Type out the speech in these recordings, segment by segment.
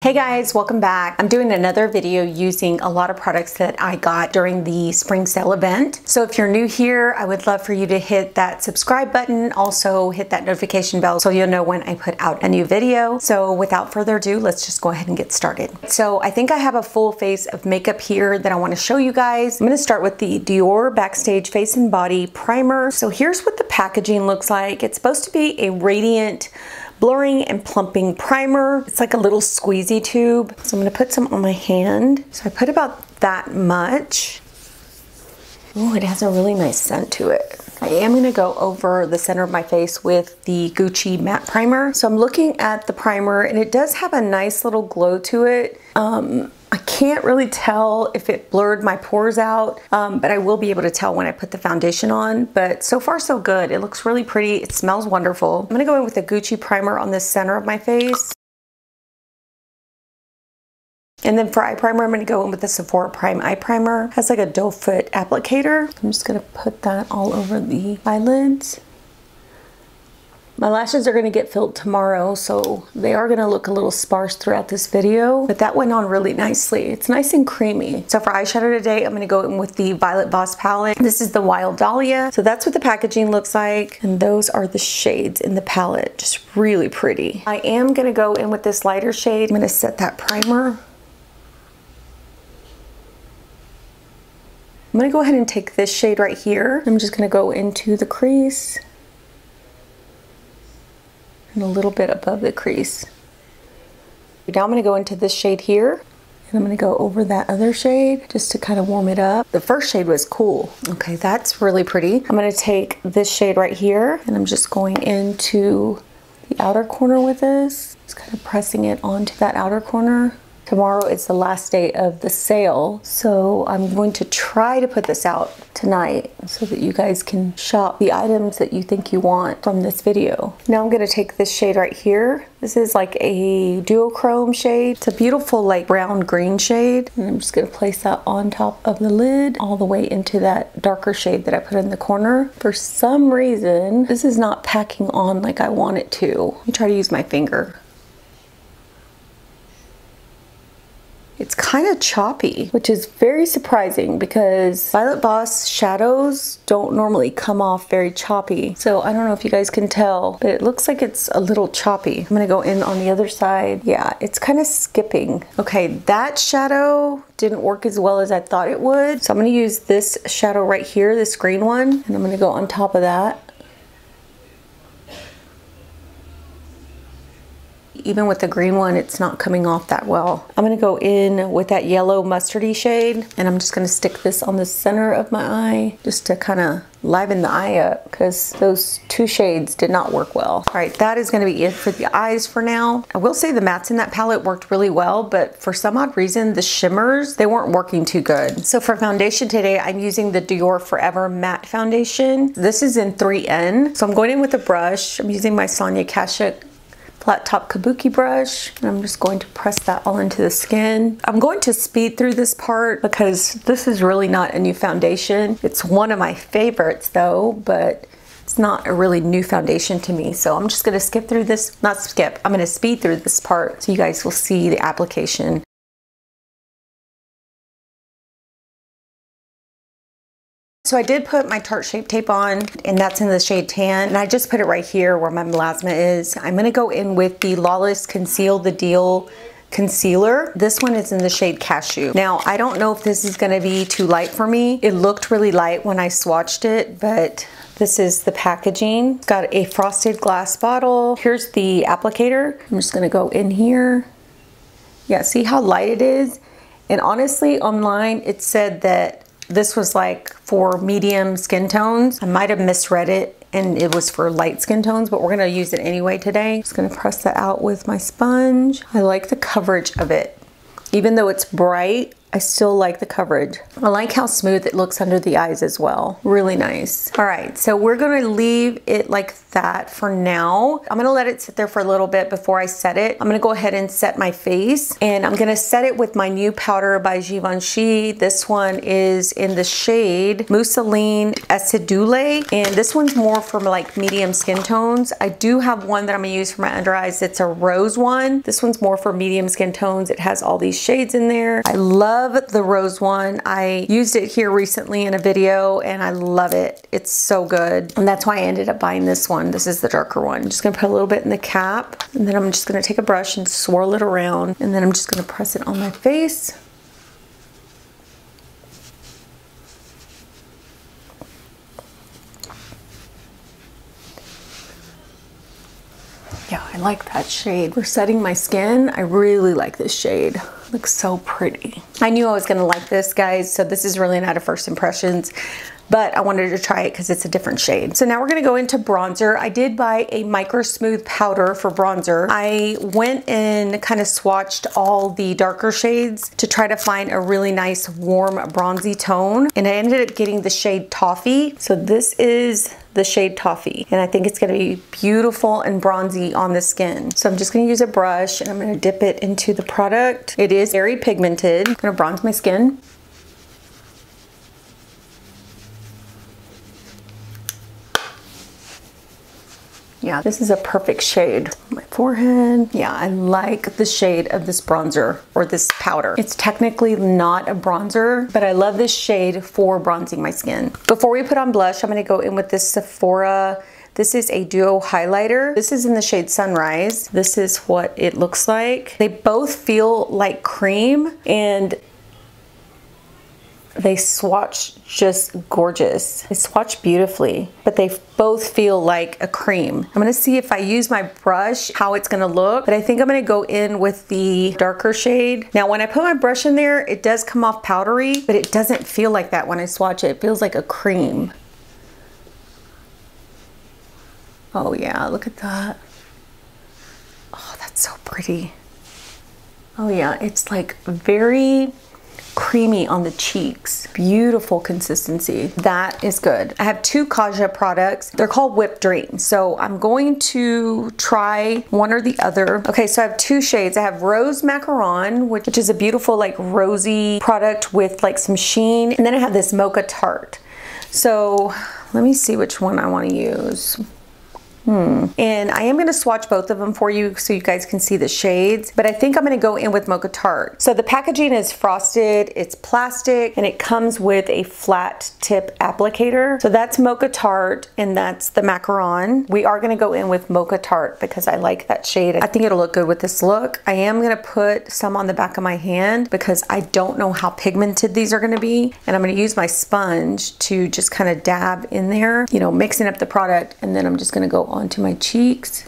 Hey guys, welcome back. I'm doing another video using a lot of products that I got during the spring sale event. So if you're new here, I would love for you to hit that subscribe button. Also hit that notification bell so you'll know when I put out a new video. So without further ado, let's just go ahead and get started. So I think I have a full face of makeup here that I want to show you guys. I'm going to start with the Dior Backstage Face and Body Primer. So here's what the packaging looks like. It's supposed to be a radiant blurring and plumping primer. It's like a little squeezy tube. So I'm gonna put some on my hand. So I put about that much. Oh, it has a really nice scent to it. I am gonna go over the center of my face with the Givenchy matte primer. So I'm looking at the primer and it does have a nice little glow to it. I can't really tell if it blurred my pores out, but I will be able to tell when I put the foundation on. But so far so good. It looks really pretty. It smells wonderful. I'm gonna go in with the Givenchy primer on the center of my face. And then for eye primer, I'm gonna go in with the Sephora Prime Eye Primer. It has like a doe foot applicator. I'm just gonna put that all over the eyelids. My lashes are gonna get filled tomorrow, so they are gonna look a little sparse throughout this video, but that went on really nicely. It's nice and creamy. So for eyeshadow today, I'm gonna go in with the Violet Voss palette. This is the Wild Dahlia. So that's what the packaging looks like, and those are the shades in the palette. Just really pretty. I am gonna go in with this lighter shade. I'm gonna set that primer. I'm gonna go ahead and take this shade right here. I'm just gonna go into the crease and a little bit above the crease. Now I'm gonna go into this shade here and I'm gonna go over that other shade just to kind of warm it up. The first shade was cool. Okay, that's really pretty. I'm gonna take this shade right here and I'm just going into the outer corner with this. Just kind of pressing it onto that outer corner. Tomorrow is the last day of the sale, so I'm going to try to put this out tonight so that you guys can shop the items that you think you want from this video. Now I'm going to take this shade right here. This is like a duochrome shade. It's a beautiful like brown green shade, and I'm just going to place that on top of the lid all the way into that darker shade that I put in the corner. For some reason, this is not packing on like I want it to. Let me try to use my finger. It's kind of choppy, which is very surprising because Violet Voss shadows don't normally come off very choppy. So I don't know if you guys can tell, but it looks like it's a little choppy. I'm gonna go in on the other side. Yeah, it's kind of skipping. Okay, that shadow didn't work as well as I thought it would. So I'm gonna use this shadow right here, this green one, and I'm gonna go on top of that. Even with the green one, it's not coming off that well. I'm gonna go in with that yellow mustardy shade, and I'm just gonna stick this on the center of my eye just to kind of liven the eye up because those two shades did not work well. All right, that is gonna be it for the eyes for now. I will say the mattes in that palette worked really well, but for some odd reason, the shimmers, they weren't working too good. So for foundation today, I'm using the Dior Forever Matte Foundation. This is in 3N. So I'm going in with a brush. I'm using my Sonia Kashuk flat top kabuki brush, and I'm just going to press that all into the skin. I'm going to speed through this part because this is really not a new foundation. It's one of my favorites though, but it's not a really new foundation to me. So I'm just gonna skip through this, not skip, I'm gonna speed through this part so you guys will see the application. So I did put my Tarte Shape Tape on, and that's in the shade Tan, and I just put it right here where my melasma is. I'm gonna go in with the Lawless Conceal the Deal Concealer. This one is in the shade Cashew. Now, I don't know if this is gonna be too light for me. It looked really light when I swatched it, but this is the packaging. It's got a frosted glass bottle. Here's the applicator. I'm just gonna go in here. Yeah, see how light it is? And honestly, online, it said that this was like for medium skin tones. I might have misread it and it was for light skin tones, but we're gonna use it anyway today. Just gonna press that out with my sponge. I like the coverage of it. Even though it's bright, I still like the coverage. I like how smooth it looks under the eyes as well. Really nice. All right, so we're gonna leave it like that for now. I'm gonna let it sit there for a little bit before I set it. I'm gonna go ahead and set my face, and I'm gonna set it with my new powder by Givenchy. This one is in the shade Mousseline Acidule, and this one's more for like medium skin tones. I do have one that I'm gonna use for my under eyes. It's a rose one. This one's more for medium skin tones. It has all these shades in there. I love the rose one. I used it here recently in a video and I love it. It's so good. And that's why I ended up buying this one. This is the darker one. I'm just gonna put a little bit in the cap, and then I'm just gonna take a brush and swirl it around, and then I'm just gonna press it on my face. Yeah, I like that shade. For setting my skin, I really like this shade. Looks so pretty. I knew I was gonna like this, guys, so this is really not a first impressions, but I wanted to try it because it's a different shade. So now we're gonna go into bronzer. I did buy a micro smooth powder for bronzer. I went and kind of swatched all the darker shades to try to find a really nice warm bronzy tone, and I ended up getting the shade Toffee. So this is the shade Toffee, and I think it's gonna be beautiful and bronzy on the skin. So I'm just gonna use a brush and I'm gonna dip it into the product. It is very pigmented. I'm gonna bronze my skin. Yeah, this is a perfect shade. My forehead. Yeah, I like the shade of this bronzer, or this powder. It's technically not a bronzer, but I love this shade for bronzing my skin. Before we put on blush, I'm gonna go in with this Sephora. This is a duo highlighter. This is in the shade Sunrise. This is what it looks like. They both feel like cream, and they swatch just gorgeous. They swatch beautifully, but they both feel like a cream. I'm gonna see if I use my brush, how it's gonna look, but I think I'm gonna go in with the darker shade. Now, when I put my brush in there, it does come off powdery, but it doesn't feel like that when I swatch it. It feels like a cream. Oh yeah, look at that. Oh, that's so pretty. Oh yeah, it's like very creamy on the cheeks. Beautiful consistency. That is good. I have two Kaja products. They're called Whipped Dream. So I'm going to try one or the other. Okay, so I have two shades. I have Rose Macaron, which is a beautiful like rosy product with like some sheen. And then I have this Mocha Tart. So let me see which one I want to use. And I am going to swatch both of them for you so you guys can see the shades, but I think I'm going to go in with Mocha Tart. So the packaging is frosted, it's plastic, and it comes with a flat tip applicator. So that's Mocha Tart, and that's the Macaron. We are going to go in with Mocha Tart because I like that shade. I think it'll look good with this look. I am going to put some on the back of my hand because I don't know how pigmented these are going to be, and I'm going to use my sponge to just kind of dab in there, you know, mixing up the product, and then I'm just going to go onto my cheeks.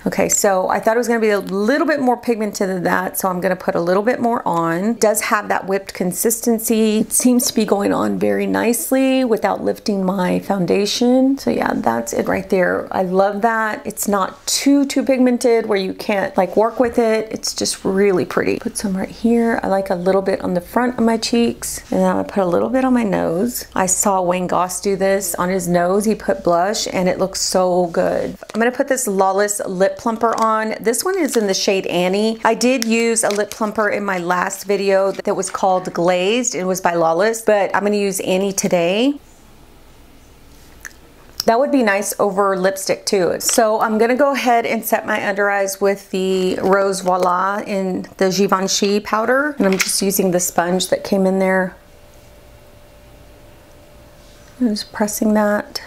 Okay, so I thought it was going to be a little bit more pigmented than that, so I'm going to put a little bit more on. It does have that whipped consistency. It seems to be going on very nicely without lifting my foundation. So yeah, that's it right there. I love that. It's not too pigmented where you can't like work with it. It's just really pretty. Put some right here. I like a little bit on the front of my cheeks, and then I'm going to put a little bit on my nose. I saw Wayne Goss do this on his nose. He put blush and it looks so good. I'm going to put this Lawless lip plumper on. This one is in the shade Annie. I did use a lip plumper in my last video that was called Glazed. It was by Lawless, but I'm going to use Annie today. That would be nice over lipstick too. So I'm going to go ahead and set my under eyes with the Rose Voila in the Givenchy powder. And I'm just using the sponge that came in there. I'm just pressing that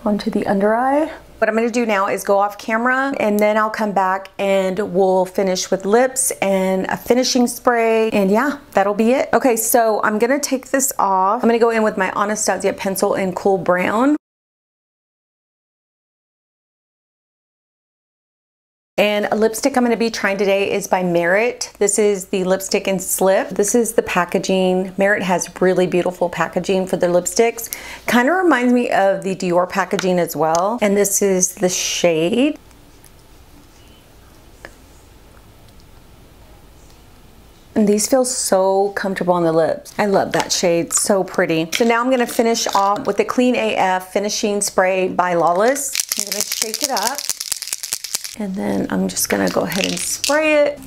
onto the under eye. What I'm gonna do now is go off camera, and then I'll come back and we'll finish with lips and a finishing spray, and yeah, that'll be it. Okay, so I'm gonna take this off. I'm gonna go in with my Anastasia pencil in Cool Brown. And a lipstick I'm going to be trying today is by Merit. This is the lipstick in Slip. This is the packaging. Merit has really beautiful packaging for their lipsticks. Kind of reminds me of the Dior packaging as well. And this is the shade. And these feel so comfortable on the lips. I love that shade, so pretty. So now I'm gonna finish off with the Clean AF Finishing Spray by Lawless. I'm gonna shake it up. And then I'm just gonna go ahead and spray it.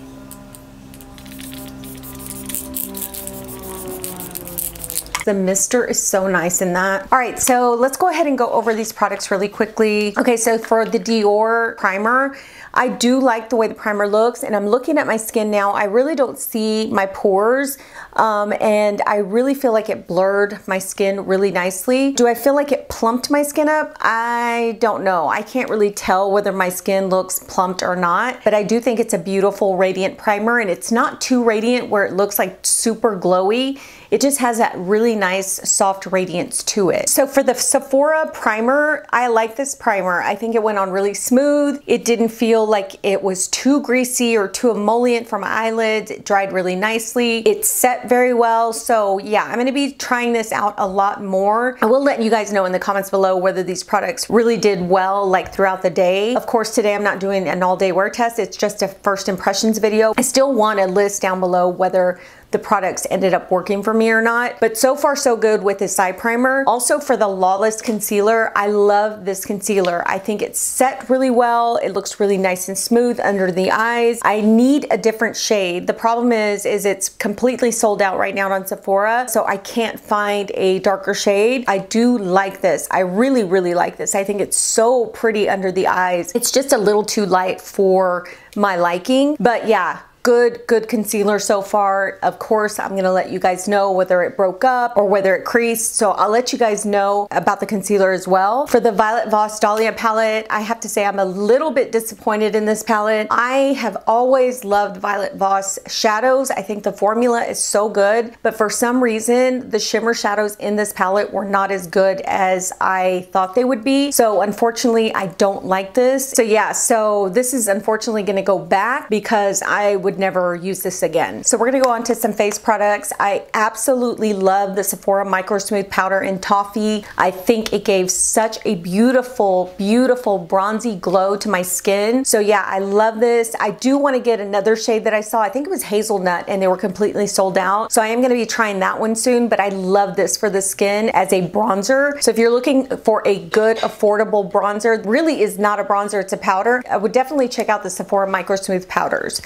The mister is so nice in that. All right, so let's go ahead and go over these products really quickly. Okay, so for the Dior Primer, I do like the way the primer looks, and I'm looking at my skin now. I really don't see my pores, and I really feel like it blurred my skin really nicely. Do I feel like it plumped my skin up? I don't know. I can't really tell whether my skin looks plumped or not, but I do think it's a beautiful radiant primer, and it's not too radiant where it looks like super glowy. It just has that really nice soft radiance to it. So for the Sephora primer, I like this primer. I think it went on really smooth. It didn't feel like it was too greasy or too emollient for my eyelids. It dried really nicely. It set very well. So yeah, I'm gonna be trying this out a lot more. I will let you guys know in the comments below whether these products really did well like throughout the day. Of course, today I'm not doing an all-day wear test. It's just a first impressions video. I still want a list down below whether the products ended up working for me or not, but so far so good with this eye primer. Also for the Lawless concealer, I love this concealer. I think it's set really well. It looks really nice and smooth under the eyes. I need a different shade. The problem is it's completely sold out right now on Sephora, so I can't find a darker shade. I do like this. I really, really like this. I think it's so pretty under the eyes. It's just a little too light for my liking, but yeah, good concealer so far. Of course, I'm gonna let you guys know whether it broke up or whether it creased, so I'll let you guys know about the concealer as well. For the Violet Voss Dahlia palette, I have to say I'm a little bit disappointed in this palette. I have always loved Violet Voss shadows. I think the formula is so good, but for some reason, the shimmer shadows in this palette were not as good as I thought they would be. So unfortunately, I don't like this. So yeah, so this is unfortunately gonna go back because I would never use this again. So we're gonna go on to some face products. I absolutely love the Sephora Micro Smooth Powder in Toffee. I think it gave such a beautiful, beautiful bronzy glow to my skin. So yeah, I love this. I do want to get another shade that I saw. I think it was Hazelnut, and they were completely sold out. So I am gonna be trying that one soon, but I love this for the skin as a bronzer. So if you're looking for a good, affordable bronzer, really is not a bronzer, it's a powder, I would definitely check out the Sephora Micro Smooth Powders.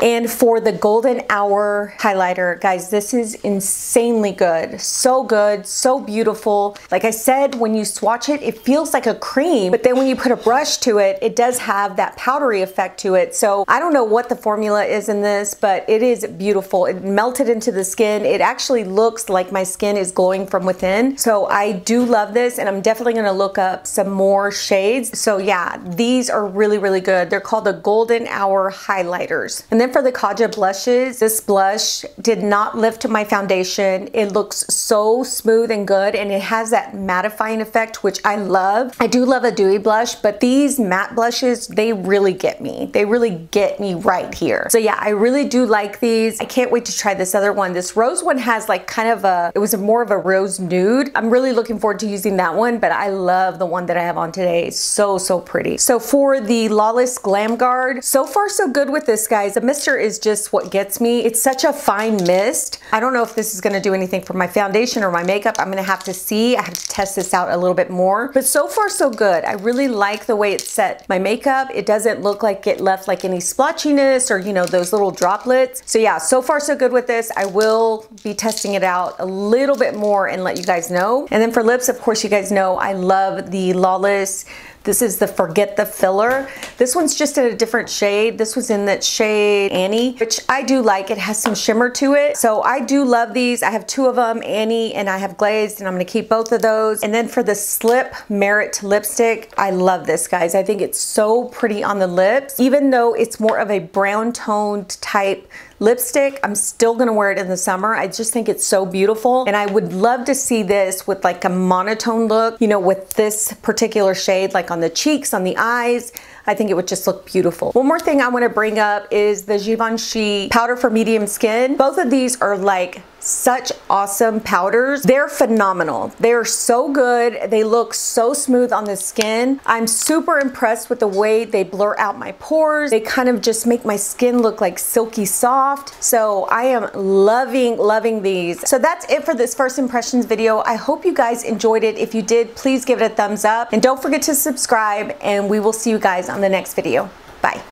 And for the Golden Hour highlighter, guys, this is insanely good. So good, so beautiful. Like I said, when you swatch it, it feels like a cream, but then when you put a brush to it, it does have that powdery effect to it. So I don't know what the formula is in this, but it is beautiful. It melted into the skin. It actually looks like my skin is glowing from within. So I do love this, and I'm definitely gonna look up some more shades. So yeah, these are really, really good. They're called the Golden Hour highlighters. And then for the Kaja Blushes, this blush did not lift to my foundation. It looks so smooth and good, and it has that mattifying effect, which I love. I do love a dewy blush, but these matte blushes, they really get me. They really get me right here. So yeah, I really do like these. I can't wait to try this other one. This rose one has like kind of a, it was more of a rose nude. I'm really looking forward to using that one, but I love the one that I have on today. It's so, so pretty. So for the Lawless Glam Guard, so far so good with this, guys. The mister is just what gets me. It's such a fine mist. I don't know if this is gonna do anything for my foundation or my makeup. I'm gonna have to see. I have to test this out a little bit more, but so far so good. I really like the way it set my makeup. It doesn't look like it left like any splotchiness or, you know, those little droplets. So yeah, so far so good with this. I will be testing it out a little bit more and let you guys know. And then for lips, of course, you guys know I love the Lawless. This is the Forget the Filler. This one's just in a different shade. This was in that shade Annie, which I do like. It has some shimmer to it. So I do love these. I have two of them, Annie and I have Glazed, and I'm gonna keep both of those. And then for the Slip Merit lipstick, I love this, guys. I think it's so pretty on the lips. Even though it's more of a brown toned type lipstick, I'm still gonna wear it in the summer. I just think it's so beautiful, and I would love to see this with like a monotone look, you know, with this particular shade, like on the cheeks, on the eyes. I think it would just look beautiful. One more thing I want to bring up is the Givenchy powder for medium skin. Both of these are like such awesome powders. They're phenomenal. They're so good. They look so smooth on the skin. I'm super impressed with the way they blur out my pores. They kind of just make my skin look like silky soft. So I am loving these. So that's it for this first impressions video. I hope you guys enjoyed it. If you did, please give it a thumbs up and don't forget to subscribe, and we will see you guys on the next video. Bye.